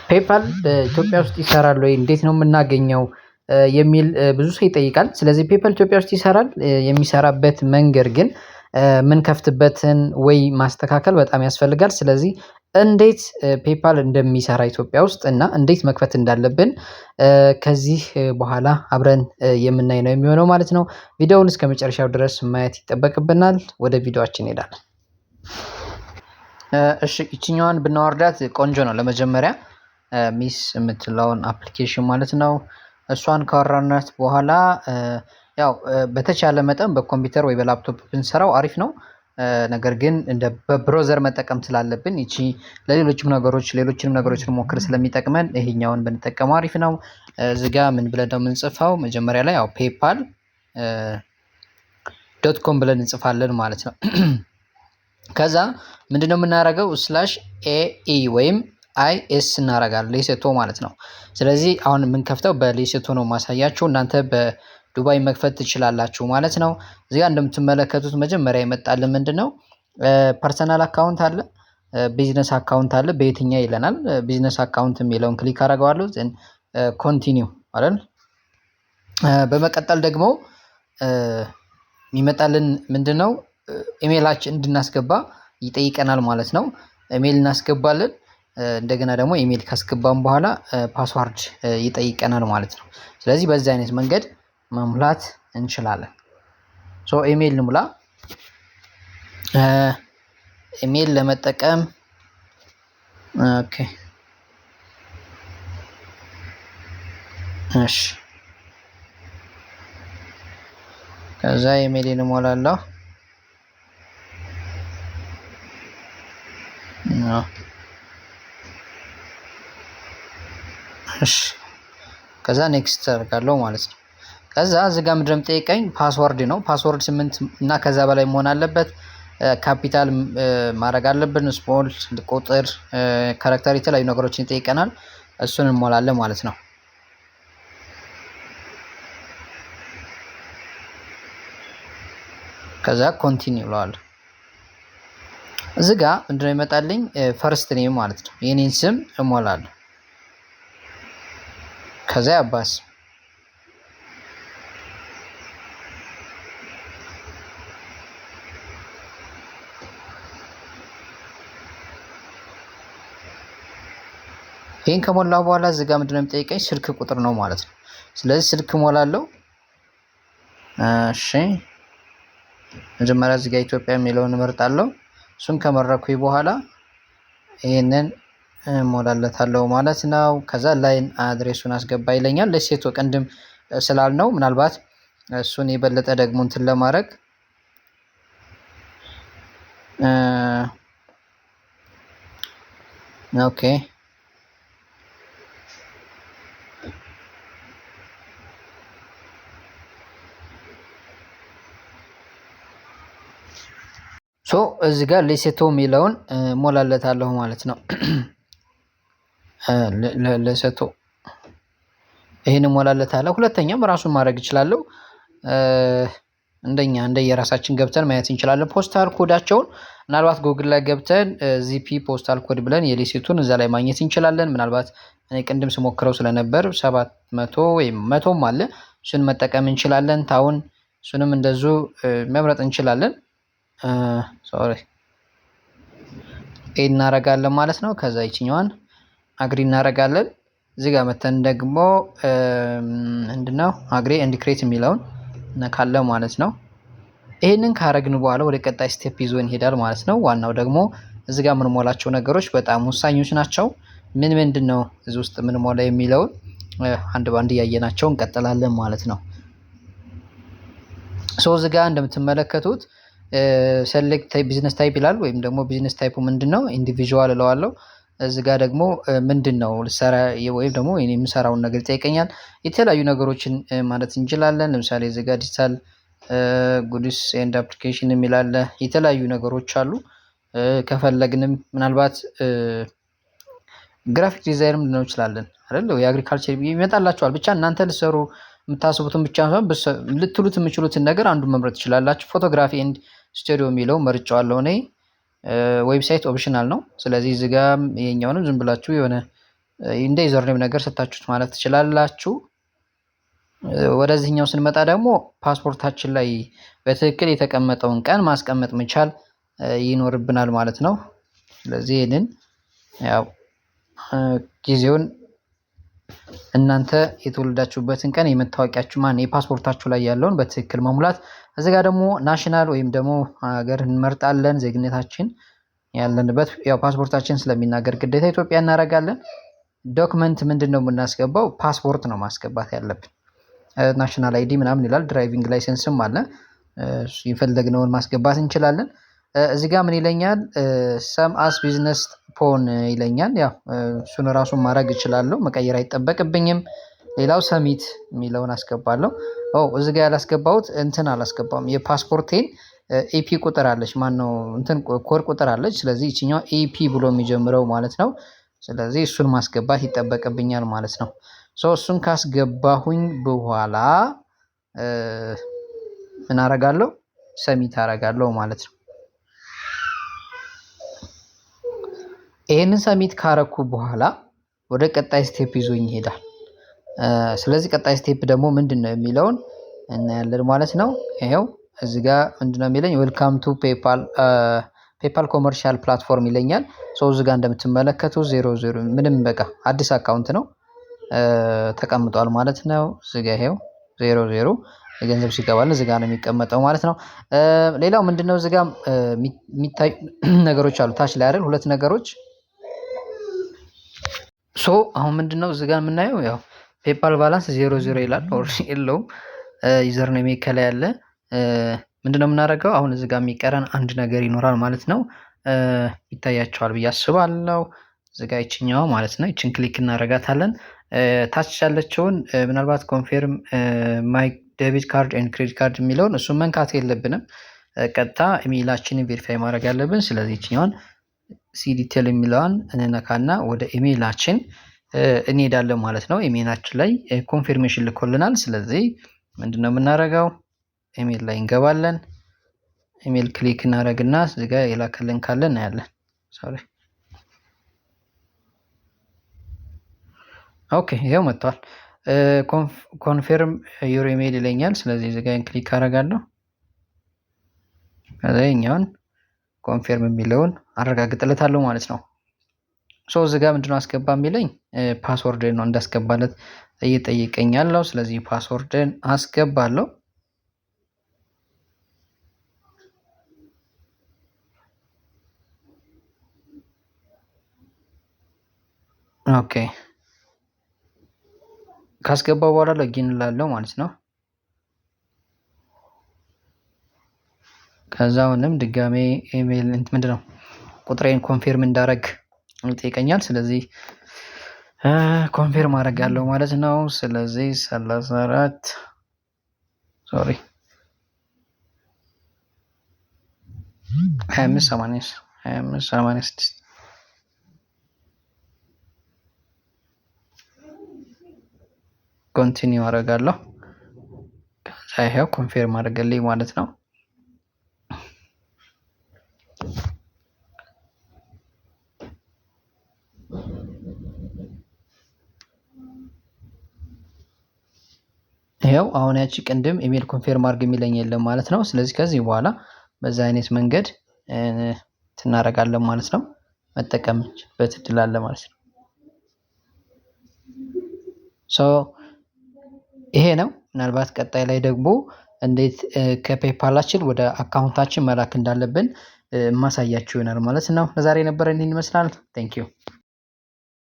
ፔፓል በኢትዮጵያ ውስጥ ይሰራል ወይ? እንዴት ነው የምናገኘው? የሚል ብዙ ሰው ይጠይቃል። ስለዚህ ፔፓል ኢትዮጵያ ውስጥ ይሰራል። የሚሰራበት መንገድ ግን የምንከፍትበትን ወይ ማስተካከል በጣም ያስፈልጋል። ስለዚህ እንዴት ፔፓል እንደሚሰራ ኢትዮጵያ ውስጥ እና እንዴት መክፈት እንዳለብን ከዚህ በኋላ አብረን የምናይ ነው የሚሆነው ማለት ነው። ቪዲዮውን እስከመጨረሻው ድረስ ማየት ይጠበቅብናል። ወደ ቪዲዮአችን እንሄዳለን። እሺ ይችኛዋን ብናወርዳት ቆንጆ ነው። ለመጀመሪያ ሚስ የምትለውን አፕሊኬሽን ማለት ነው። እሷን ካወራናት በኋላ ያው በተቻለ መጠን በኮምፒውተር ወይ በላፕቶፕ ብንሰራው አሪፍ ነው። ነገር ግን እንደ በብሮዘር መጠቀም ስላለብን ይቺ ለሌሎችም ነገሮች ሌሎችንም ነገሮች ልሞክር ስለሚጠቅመን ይሄኛውን ብንጠቀመው አሪፍ ነው። እዚህ ጋር ምን ብለን ነው የምንጽፈው? መጀመሪያ ላይ ያው ፔፓል ዶት ኮም ብለን እንጽፋለን ማለት ነው። ከዛ ምንድነው የምናደርገው? ስላሽ ኤኢ ወይም አይኤስ እናደርጋለን ሌሴቶ ማለት ነው። ስለዚህ አሁን የምንከፍተው በሌሴቶ ነው ማሳያችሁ። እናንተ በዱባይ መክፈት ትችላላችሁ ማለት ነው። እዚህ ጋር እንደምትመለከቱት መጀመሪያ ይመጣልን ምንድነው? ፐርሰናል አካውንት አለ፣ ቢዝነስ አካውንት አለ። በየትኛው ይለናል። ቢዝነስ አካውንት የሚለውን ክሊክ አደርገዋለሁ። ዘን ኮንቲኒው አይደል። በመቀጠል ደግሞ የሚመጣልን ምንድነው? ኢሜላችን እንድናስገባ ይጠይቀናል ማለት ነው። ኢሜል እናስገባለን። እንደገና ደግሞ ኢሜል ካስገባን በኋላ ፓስዋርድ ይጠይቀናል ማለት ነው። ስለዚህ በዚህ አይነት መንገድ መሙላት እንችላለን። ሶ ኢሜል እንሙላ። ኢሜል ለመጠቀም ኦኬ እሺ፣ ከዛ ኢሜልን እሞላለሁ። እሺ፣ ከዛ ኔክስት አደርጋለሁ ማለት ነው። ከዛ እዚህ ጋር ምንድነው የሚጠይቀኝ? ፓስወርድ ነው። ፓስወርድ 8 እና ከዛ በላይ መሆን አለበት። ካፒታል ማድረግ አለብን። ስሞል ቁጥር፣ ካራክተር፣ የተለያዩ ነገሮችን ይጠይቀናል። እሱን እንሞላለን ማለት ነው። ከዛ ኮንቲኒው እለዋለሁ። እዚህ ጋር ምንድነው ይመጣልኝ? ፈርስት ኔም ማለት ነው። የኔን ስም እሞላለሁ። ከዛ አባስ ይሄን ከሞላው በኋላ እዚህ ጋር ምንድነው የሚጠይቀኝ? ስልክ ቁጥር ነው ማለት ነው። ስለዚህ ስልክ እሞላለሁ። እሺ መጀመሪያ እዚህ ጋር ኢትዮጵያ የሚለውን እመርጣለሁ። እሱን ከመረኩኝ በኋላ ይሄንን እሞላለታለሁ ማለት ነው። ከዛ ላይን አድሬሱን አስገባ ይለኛል። ለሴቶ ቅንድም ስላልነው ምናልባት እሱን የበለጠ ደግሞ እንትን ለማድረግ ኦኬ ሶ እዚህ ጋር ሌሴቶ የሚለውን ሞላለታለሁ ማለት ነው። ሌሴቶ ይሄን ሞላለታለሁ። ሁለተኛም ራሱን ማድረግ እችላለሁ። እንደየራሳችን ገብተን ማየት እንችላለን። ፖስታል ኮዳቸውን ምናልባት ጉግል ላይ ገብተን ዚፒ ፖስታል ኮድ ብለን የሌሴቱን እዛ ላይ ማግኘት እንችላለን። ምናልባት እኔ ቅድም ስሞክረው ስለነበር 700 ወይም 100ም አለ። እሱን መጠቀም እንችላለን። ታውን እሱንም እንደዙ መምረጥ እንችላለን። ሶሪ ኤድ እናደርጋለን ማለት ነው። ከዛ ይችኛዋን አግሪ እናደርጋለን። እዚህ ጋር መተን ደግሞ ምንድነው አግሪ ኤንድ ክሬት የሚለውን ነካለን ማለት ነው። ይሄንን ካረግን በኋላ ወደ ቀጣይ ስቴፕ ይዞን ይሄዳል ማለት ነው። ዋናው ደግሞ እዚህ ጋር የምንሞላቸው ነገሮች በጣም ወሳኞች ናቸው። ምንድነው እዚህ ውስጥ የምንሞላ የሚለውን አንድ ባንድ እያየናቸው እንቀጥላለን ማለት ነው። ሶ እዚህ ጋር እንደምትመለከቱት ሴሌክት ቢዝነስ ታይፕ ይላል። ወይም ደግሞ ቢዝነስ ታይፑ ምንድነው? ኢንዲቪዥዋል እለዋለሁ። እዚህ ጋር ደግሞ ምንድነው ልሰራ ወይም ደግሞ እኔ የምሰራውን ነገር ይጠይቀኛል። የተለያዩ ነገሮችን ማለት እንችላለን። ለምሳሌ እዚህ ጋር ዲጂታል ጉድስ ኤንድ አፕሊኬሽን የሚል አለ። የተለያዩ ነገሮች አሉ። ከፈለግንም ምናልባት ግራፊክ ዲዛይን ልንለው እንችላለን አይደል? የአግሪካልቸር ይመጣላችኋል። ብቻ እናንተ ልትሰሩ የምታስቡትን ብቻ ሳይሆን ልትሉት የምችሉትን ነገር አንዱን መምረጥ ትችላላችሁ። ፎቶግራፊ ኤንድ ስቱዲዮ የሚለው መርጫዋለሁ እኔ። ዌብሳይት ኦፕሽናል ነው። ስለዚህ እዚህ ጋር የኛውንም ዝም ብላችሁ የሆነ እንደ ዩዘርኔም ነገር ሰጣችሁት ማለት ትችላላችሁ። ወደዚህኛው ስንመጣ ደግሞ ፓስፖርታችን ላይ በትክክል የተቀመጠውን ቀን ማስቀመጥ መቻል ይኖርብናል ማለት ነው። ስለዚህ ይህንን ያው ጊዜውን እናንተ የተወለዳችሁበትን ቀን የመታወቂያችሁ የፓስፖርታችሁ ላይ ያለውን በትክክል መሙላት። እዚህ ጋር ደግሞ ናሽናል ወይም ደግሞ ሀገር እንመርጣለን። ዜግነታችን ያለንበት ያው ፓስፖርታችን ስለሚናገር ግዴታ ኢትዮጵያ እናደርጋለን። ዶክመንት ምንድን ነው የምናስገባው? ፓስፖርት ነው ማስገባት ያለብን። ናሽናል አይዲ ምናምን ይላል። ድራይቪንግ ላይሰንስም አለ። የፈለግነውን ማስገባት እንችላለን። እዚህ ጋር ምን ይለኛል? ሰም አስ ቢዝነስ ፎን ይለኛል። ያው እሱን ራሱን ማድረግ እችላለሁ፣ መቀየር አይጠበቅብኝም። ሌላው ሰሚት የሚለውን አስገባለሁ። እዚህ ጋር ያላስገባሁት እንትን አላስገባውም። የፓስፖርቴን ኢፒ ቁጥር አለች፣ ማነው እንትን ኮድ ቁጥር አለች። ስለዚህ ይችኛው ኢፒ ብሎ የሚጀምረው ማለት ነው። ስለዚህ እሱን ማስገባት ይጠበቅብኛል ማለት ነው። እሱን ካስገባሁኝ በኋላ ምን አረጋለሁ? ሰሚት አረጋለሁ ማለት ነው። ይሄንን ሰሚት ካረኩ በኋላ ወደ ቀጣይ ስቴፕ ይዞኝ ይሄዳል። ስለዚህ ቀጣይ ስቴፕ ደግሞ ምንድነው የሚለውን እናያለን ማለት ነው። ይሄው እዚህ ጋር ምንድነው የሚለኝ? ዌልካም ቱ ፔፓል ኮመርሻል ፕላትፎርም ይለኛል። እዚህ ጋር እንደምትመለከቱ 00 ምንም በቃ አዲስ አካውንት ነው ተቀምጧል ማለት ነው። እዚህ ጋር ይሄው 00 ገንዘብ ሲገባል እዚህ ጋር ነው የሚቀመጠው ማለት ነው። ሌላው ምንድነው እዚህ ጋር የሚታዩ ነገሮች አሉ ታች ላይ አይደል? ሁለት ነገሮች። አሁን ምንድነው እዚህ ጋር የምናየው? ያው ፔፓል ባላንስ 00 ይላል። የለውም ዩዘር ኔም ከላይ ያለ ምንድነው የምናደርገው? አሁን እዚህ ጋር የሚቀረን አንድ ነገር ይኖራል ማለት ነው። ይታያቸዋል ብዬ አስባለሁ። እዚህ ጋር ይችኛዋ ማለት ነው። ይችን ክሊክ እናደርጋታለን። ታች ያለችውን ምናልባት ኮንፊርም ማይ ዴቢት ካርድ ኤንድ ክሬዲት ካርድ የሚለውን እሱን መንካት የለብንም። ቀጥታ ኢሜይላችንን ቬሪፋይ ማድረግ ያለብን። ስለዚህ ይችኛዋን ሲዲቴል የሚለዋን እንነካና ወደ ኢሜይላችን እንሄዳለን ማለት ነው። ኢሜይላችን ላይ ኮንፊርሜሽን ልኮልናል። ስለዚህ ምንድነው የምናደርገው? ኢሜይል ላይ እንገባለን። ኢሜይል ክሊክ እናደርግና እዚህ ጋር የላከልን ካለ እናያለን። ሶሪ ኦኬ፣ ይሄው መጥቷል። ኮንፊርም ዩር ኢሜይል ይለኛል። ስለዚህ እዚህ ጋር ክሊክ አደርጋለሁ። ከዛ ይሄኛውን ኮንፊርም የሚለውን አረጋግጥለታለሁ ማለት ነው። እዚህ ጋር ምንድነው አስገባ የሚለኝ? ፓስወርድን ነው እንዳስገባለት እየጠየቀኛለሁ። ስለዚህ ፓስወርድን አስገባለሁ። ኦኬ ካስገባው በኋላ ሎጊን እላለሁ ማለት ነው። ከዛውንም ድጋሜ ኢሜይል ምንድነው ቁጥሬን ኮንፊርም እንዳረግ ይጠይቀኛል። ስለዚህ ኮንፊርም አደርጋለሁ ማለት ነው። ስለዚህ 34 ሶሪ 2586 ኮንቲኒው አደርጋለሁ። ከዛ ይሄው ኮንፊርም አደረገልኝ ማለት ነው። ይሄው አሁን ያቺ ቅንድም ኢሜል ኮንፊርም አድርግ የሚለኝ የለም ማለት ነው። ስለዚህ ከዚህ በኋላ በዛ አይነት መንገድ እናደርጋለን ማለት ነው። መጠቀም በትድል አለ ማለት ነው። ይሄ ነው። ምናልባት ቀጣይ ላይ ደግሞ እንዴት ከፔፓላችን ወደ አካውንታችን መላክ እንዳለብን ማሳያችሁ ይሆናል ማለት ነው። ለዛሬ የነበረን ይህን ይመስላል። ቴንክ ዩ